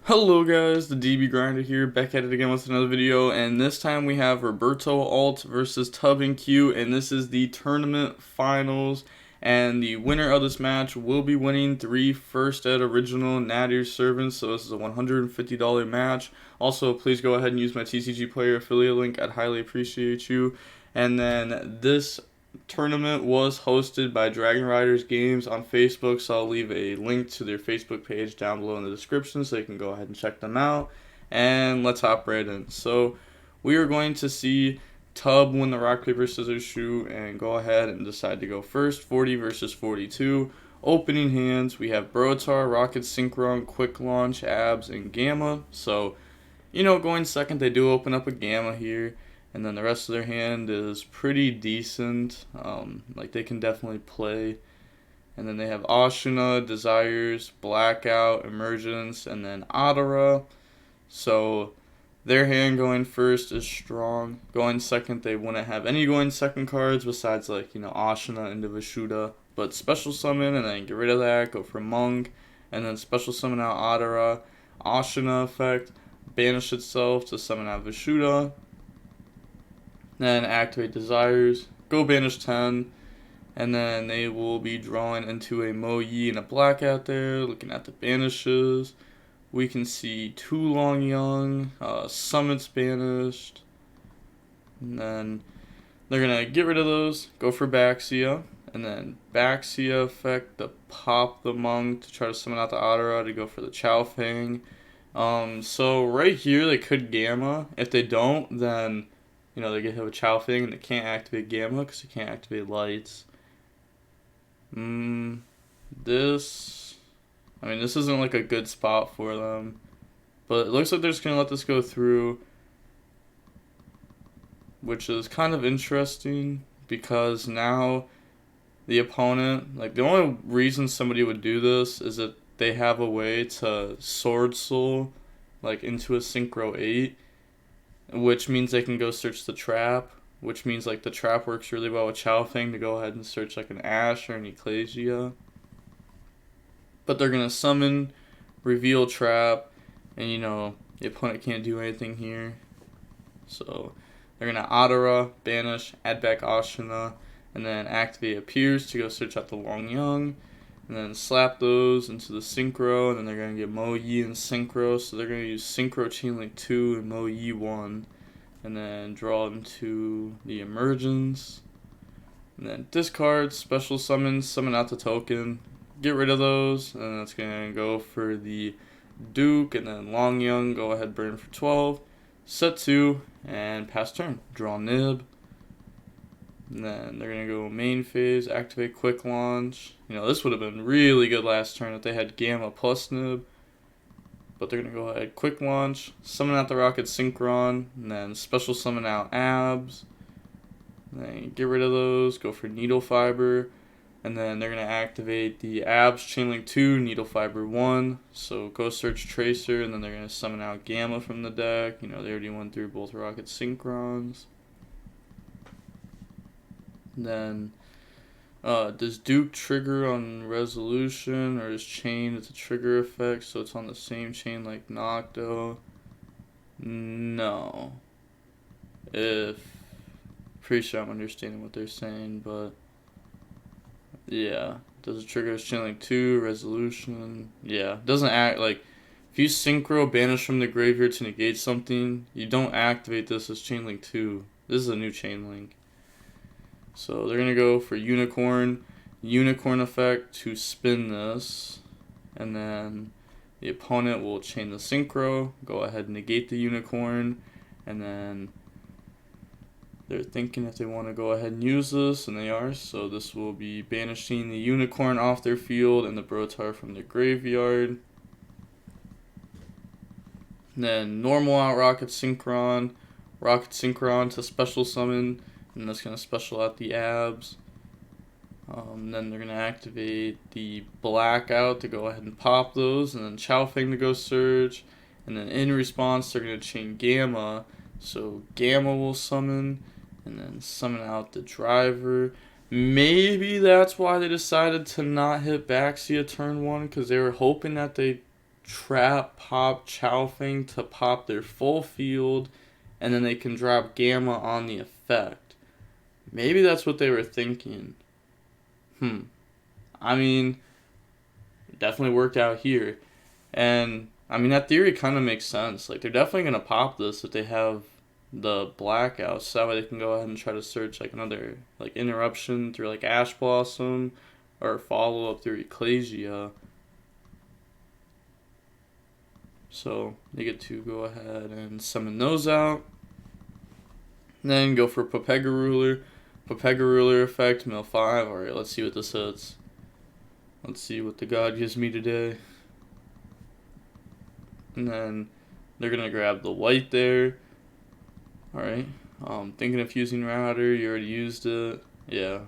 Hello guys, the DB Grinder here, back at it again with another video, and this time we have Roberto Alt versus Tub and Q, and this is the tournament finals, and the winner of this match will be winning 3 First Ed Original Nadir servants, so this is a $150 match. Also, please go ahead and use my TCG Player affiliate link, I'd highly appreciate you. And then this tournament was hosted by Dragon Riders Games on Facebook, so I'll leave a link to their Facebook page down below in the description so you can go ahead and check them out. And let's hop right in. So we are going to see Tub win the rock, paper, scissors shoot and go ahead and decide to go first. 40 versus 42. Opening hands, we have Brotar, Rocket Synchron, Quick Launch, Abs, and Gamma. So, going second, they do open up a Gamma here. And then the rest of their hand is pretty decent. Like they can definitely play. And then they have Ashuna, Desires, Blackout, Emergence, and then Adara. So their hand going first is strong. Going second, they wouldn't have any going second cards besides Ashuna and Vishuda. But special summon and then get rid of that, go for Monk. And then special summon out Adara. Ashuna effect, banish itself to summon out Vishuda. Then activate Desires, go banish 10, and then they will be drawing into a Mo Yi and a Blackout there. Looking at the banishes, we can see 2 Long Young, Summit's banished, and then they're going to get rid of those, go for Baxia, and then Baxia effect to pop the Monk to try to summon out the Adara to go for the Chow Fang. So right here they could Gamma. If they don't, then they get hit with Chow Fang and they can't activate Gamma because they can't activate Lights. This isn't like a good spot for them. But it looks like they're just going to let this go through, which is kind of interesting because now the opponent, the only reason somebody would do this is that they have a way to SwordSoul, into a Synchro 8. Which means they can go search the trap, which means the trap works really well with Chow Fang to go ahead and search an Ash or an Ecclesia. But they're going to summon, reveal trap, and the opponent can't do anything here. So they're going to Adara, banish, add back Ashuna, and then activate Appears to go search out the Long Young. And then slap those into the Synchro, and then they're going to get Mo Yi and Synchro. So they're going to use Synchro Chainlink 2 and Mo Yi 1. And then draw into the Emergence. And then discard, special summon, summon out the token. Get rid of those, and then that's going to go for the Duke. And then Long Young, go ahead, burn for 12. Set 2, and pass turn. Draw Nib. And then they're going to go main phase, activate Quick Launch. This would have been really good last turn if they had Gamma plus Nib. But they're going to go ahead, Quick Launch, summon out the Rocket Synchron, and then special summon out Abs. And then get rid of those, go for Needle Fiber. And then they're going to activate the Abs Chainlink 2, Needle Fiber 1. So go search Tracer, and then they're going to summon out Gamma from the deck. They already went through both Rocket Synchrons. Then, does Duke trigger on resolution, or is chain it's a trigger effect, so it's on the same chain like Nocto? No. Pretty sure I'm understanding what they're saying, but yeah. Does it trigger as chain like 2, resolution? Yeah. Doesn't act if you Synchro banish from the graveyard to negate something, you don't activate this as chain link 2. This is a new chain link. So they're going to go for Unicorn effect to spin this, and then the opponent will chain the Synchro, go ahead and negate the Unicorn, and then they're thinking if they want to go ahead and use this, and they are, so this will be banishing the Unicorn off their field and the Brotar from their graveyard. And then normal out Rocket Synchron to special summon, and that's going to special out the Abs. Then they're going to activate the Blackout to go ahead and pop those, and then Chow Fang to go search. And then in response, they're going to chain Gamma. So Gamma will summon, and then summon out the Driver. Maybe that's why they decided to not hit Baxia turn 1, because they were hoping that they trap pop Chowfang to pop their full field, and then they can drop Gamma on the effect. Maybe that's what they were thinking. I mean, it definitely worked out here. And, I mean, that theory kind of makes sense. Like, they're definitely going to pop this if they have the blackout, so that way they can go ahead and try to search, like, another, like, interruption through, like, Ash Blossom, or follow up through Ecclesia. So, they get to go ahead and summon those out. And then go for Popega Ruler. Popega Ruler effect, mill 5. Alright, let's see what this hits. Let's see what the god gives me today. And then they're going to grab the white there. Alright. Thinking of using Router. You already used it. Yeah.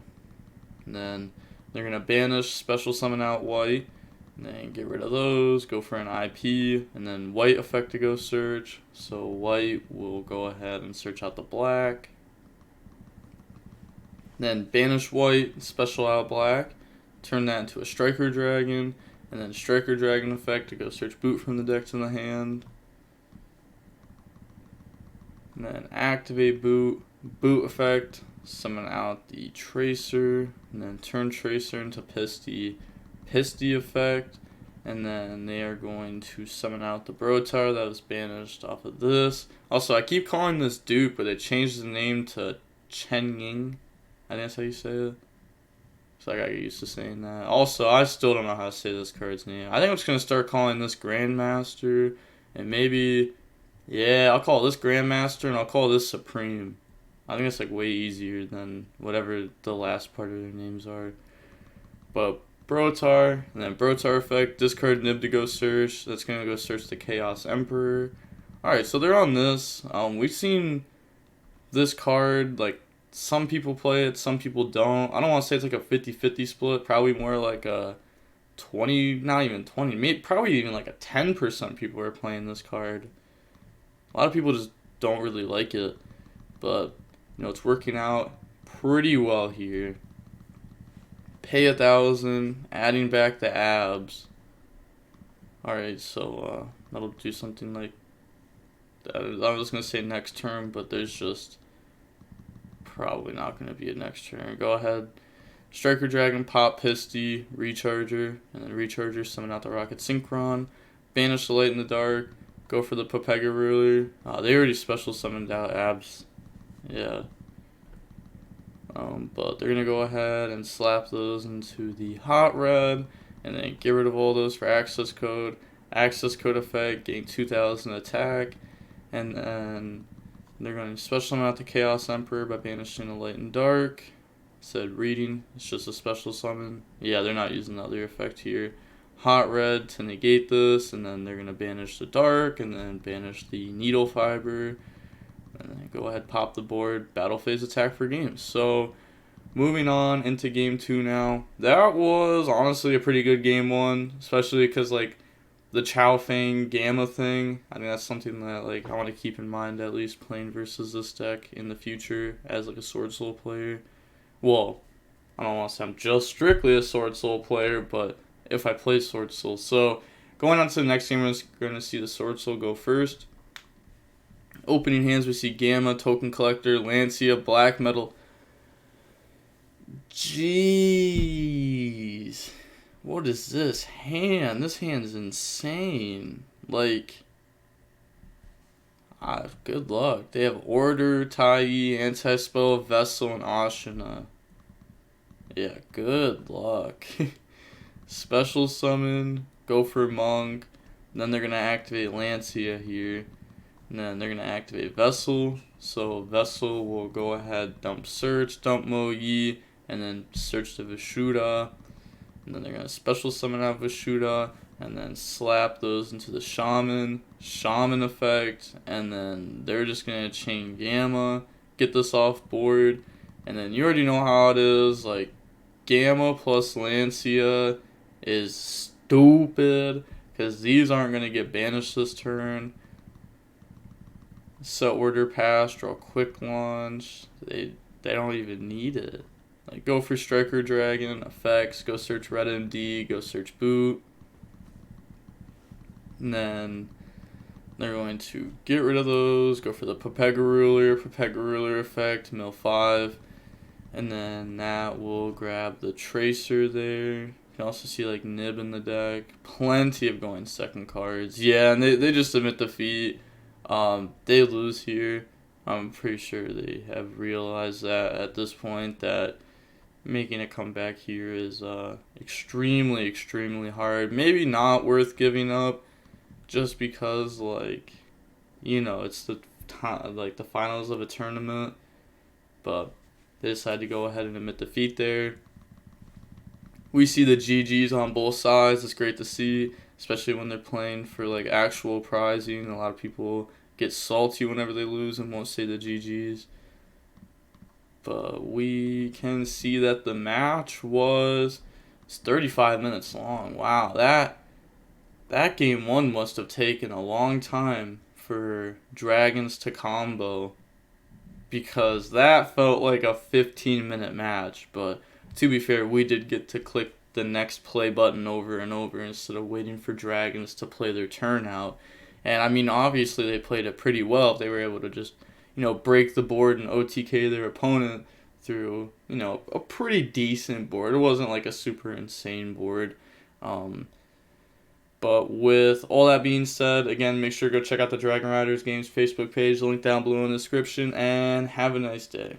And then they're going to banish, special summon out white. And then get rid of those. Go for an IP. And then white effect to go search. So white will go ahead and search out the black. Then banish white, special out black. Turn that into a Striker Dragon. And then Striker Dragon effect to go search boot from the deck to the hand. And then activate boot. Boot effect. Summon out the Tracer. And then turn Tracer into Pisty. Pisty effect. And then they are going to summon out the Brotar that was banished off of this. Also, I keep calling this dupe, but they changed the name to Chen Ying. I think that's how you say it. So I got used to saying that. Also, I still don't know how to say this card's name. I think I'm just going to start calling this Grandmaster. And maybe, yeah, I'll call this Grandmaster and I'll call this Supreme. I think it's like way easier than whatever the last part of their names are. But Brotar, and then Brotar effect, discard Nib to go search. That's going to go search the Chaos Emperor. Alright, so they're on this. We've seen this card, like, some people play it, some people don't. I don't want to say it's like a 50-50 split. Probably more like a 20, not even 20. Maybe, probably even like a 10% people are playing this card. A lot of people just don't really like it. But, you know, it's working out pretty well here. Pay 1,000, adding back the abs. Alright, so that'll do something like that. I was going to say next turn, but there's just probably not going to be a next turn. Go ahead. Striker Dragon, pop Pisty, Recharger, and then Recharger, summon out the Rocket Synchron. Banish the Light in the Dark. Go for the Popega Ruler. They already special summoned out abs. Yeah. But they're going to go ahead and slap those into the Hot Red. And then get rid of all those for access code. Access code effect, gain 2,000 attack. And then they're going to special summon out the Chaos Emperor by banishing the Light and Dark. Said reading, it's just a special summon. Yeah, they're not using the other effect here. Hot Red to negate this, and then they're going to banish the Dark, and then banish the Needle Fiber. And then go ahead, pop the board, battle phase attack for games. So, moving on into game 2 now. That was honestly a pretty good game 1, especially because, like, the Chowfang Gamma thing, I think that's something that, like, I want to keep in mind at least playing versus this deck in the future as, like, a SwordSoul player. Well, I don't want to say I'm just strictly a SwordSoul player, but if I play SwordSoul. So, going on to the next game, we're going to see the SwordSoul go first. Opening hands, we see Gamma, Token Collector, Lancia, Black Metal. Jeez. What is this hand? This hand is insane. Like, good luck. They have Order, Tai, Anti-Spell, Vessel, and Ashina. Yeah, good luck. Special summon, go for Monk. Then they're going to activate Lancia here. And then they're going to activate Vessel. So Vessel will go ahead, dump Search, dump Mo Yi, and then search the Vishuda. And then they're going to special summon out Vishuda, and then slap those into the Shaman effect, and then they're just going to chain Gamma, get this off board, and then you already know how it is, like, Gamma plus Lancia is stupid, because these aren't going to get banished this turn. Set order pass, draw quick launch, they don't even need it. Like, go for Striker Dragon, effects, go search Red MD, go search Boot. And then they're going to get rid of those, go for the Pepega Ruler effect, mill 5. And then that will grab the Tracer there. You can also see like Nib in the deck. Plenty of going second cards. Yeah, and they just admit defeat. They lose here. I'm pretty sure they have realized that at this point, that making a comeback here is extremely, extremely hard. Maybe not worth giving up, just because, like, you know, it's the finals of a tournament. But they decided to go ahead and admit defeat there. We see the GGs on both sides. It's great to see, especially when they're playing for like actual prizing. A lot of people get salty whenever they lose and won't say the GGs. But we can see that the match was 35 minutes long. Wow, that game 1 must have taken a long time for Dragons to combo, because that felt like a 15-minute match. But to be fair, we did get to click the next play button over and over instead of waiting for Dragons to play their turn out. And I mean, obviously they played it pretty well if they were able to just, you know, break the board and OTK their opponent through, you know, a pretty decent board. It wasn't like a super insane board. But with all that being said, again, make sure to go check out the Dragon Riders Games Facebook page, link down below in the description, and have a nice day.